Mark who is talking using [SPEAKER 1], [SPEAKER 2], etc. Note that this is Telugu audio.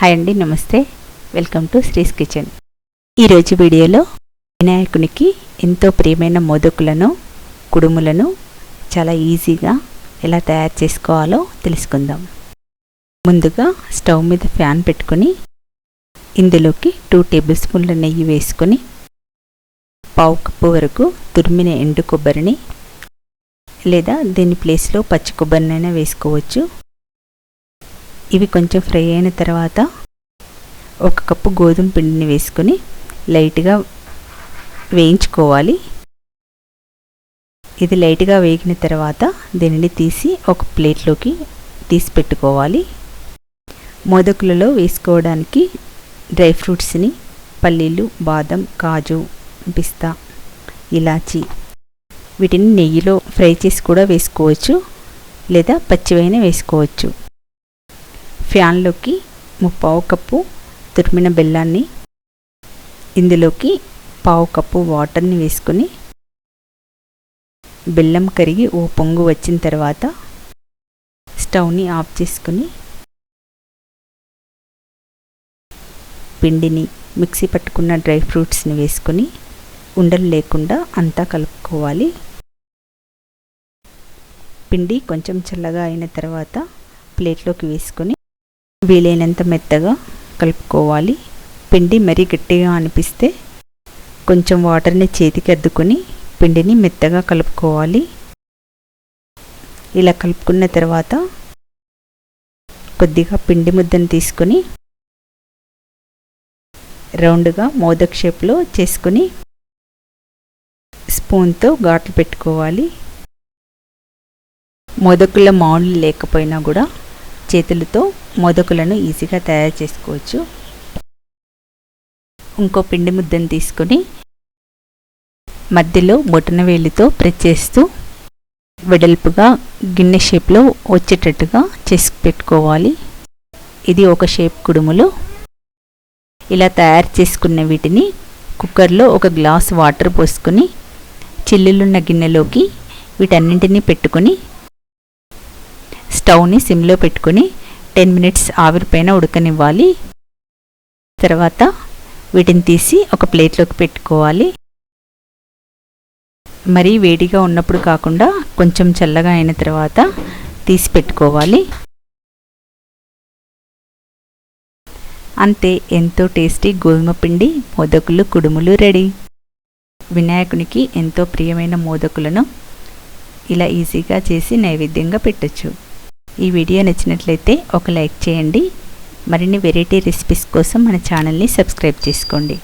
[SPEAKER 1] హాయ్ అండి, నమస్తే. Welcome to శ్రీస్ kitchen. ఈరోజు వీడియోలో వినాయకునికి ఎంతో ప్రియమైన మోదకులను, కుడుములను చాలా ఈజీగా ఎలా తయారు చేసుకోవాలో తెలుసుకుందాం. ముందుగా స్టవ్ మీద ఫ్యాన్ పెట్టుకొని ఇందులోకి 2 టేబుల్ స్పూన్ల నెయ్యి వేసుకొని 1/2 కప్పు వరకు తురిమిన ఎండు కొబ్బరిని లేదా దీని ప్లేస్లో పచ్చి కొబ్బరినైనా వేసుకోవచ్చు. ఇవి కొంచెం ఫ్రై అయిన తర్వాత 1 కప్పు గోధుమ పిండిని వేసుకొని లైట్గా వేయించుకోవాలి. ఇది లైట్గా వేగిన తర్వాత దీనిని తీసి ఒక ప్లేట్లోకి తీసి పెట్టుకోవాలి. మోదకులలో వేసుకోవడానికి డ్రై ఫ్రూట్స్ని పల్లీలు, బాదం, కాజు, పిస్తా, ఇలాచి వీటిని నెయ్యిలో ఫ్రై చేసి కూడా వేసుకోవచ్చు లేదా పచ్చివైన వేసుకోవచ్చు. ఫ్యాన్లోకి 1/4 కప్పు తురిమిన బెల్లాన్ని, ఇందులోకి 1/4 కప్పు వాటర్ని వేసుకొని బెల్లం కరిగి ఓ పొంగు వచ్చిన తర్వాత స్టవ్ని ఆఫ్ చేసుకొని పిండిని, మిక్సీ పట్టుకున్న డ్రై ఫ్రూట్స్ని వేసుకొని ఉండలు లేకుండా అంతా కలుపుకోవాలి. పిండి కొంచెం చల్లగా అయిన తర్వాత ప్లేట్లోకి వేసుకొని వీలైనంత మెత్తగా కలుపుకోవాలి. పిండి మరీ గట్టిగా అనిపిస్తే కొంచెం వాటర్ని చేతికి అద్దుకొని పిండిని మెత్తగా కలుపుకోవాలి. ఇలా కలుపుకున్న తర్వాత కొద్దిగా పిండి ముద్దను తీసుకొని రౌండ్గా మోదక్ షేప్లో చేసుకొని స్పూన్తో ఘాట్లు పెట్టుకోవాలి. మోదకుల మౌల్డ్ లేకపోయినా కూడా చేతులతో మోదకులను ఈజీగా తయారు చేసుకోవచ్చు. ఇంకో పిండి ముద్దను తీసుకొని మధ్యలో బొటనవేలుతో ప్రెస్ చేస్తూ వెడల్పుగా గిన్నె షేప్లో వచ్చేటట్టుగా చేసి పెట్టుకోవాలి. ఇది ఒక షేప్ కుడుములు. ఇలా తయారు చేసుకున్న వీటిని కుక్కర్లో 1 గ్లాస్ వాటర్ పోసుకొని చిల్లులున్న గిన్నెలోకి వీటన్నింటినీ పెట్టుకొని స్టవ్ని సిమ్లో పెట్టుకొని 10 మినిట్స్ ఆవిరిపైన ఉడకనివ్వాలి. తర్వాత వీటిని తీసి ఒక ప్లేట్లోకి పెట్టుకోవాలి. మరీ వేడిగా ఉన్నప్పుడు కాకుండా కొంచెం చల్లగా అయిన తర్వాత తీసి పెట్టుకోవాలి. అంతే, ఎంతో టేస్టీ గోధుమ పిండి మోదకులు, కుడుములు రెడీ. వినాయకునికి ఎంతో ప్రియమైన మోదకులను ఇలా ఈజీగా చేసి నైవేద్యంగా పెట్టచ్చు. ఈ వీడియో నచ్చినట్లయితే ఒక లైక్ చేయండి. మరిన్ని వెరైటీ రెసిపీస్ కోసం మన ఛానల్ని సబ్స్క్రైబ్ చేసుకోండి.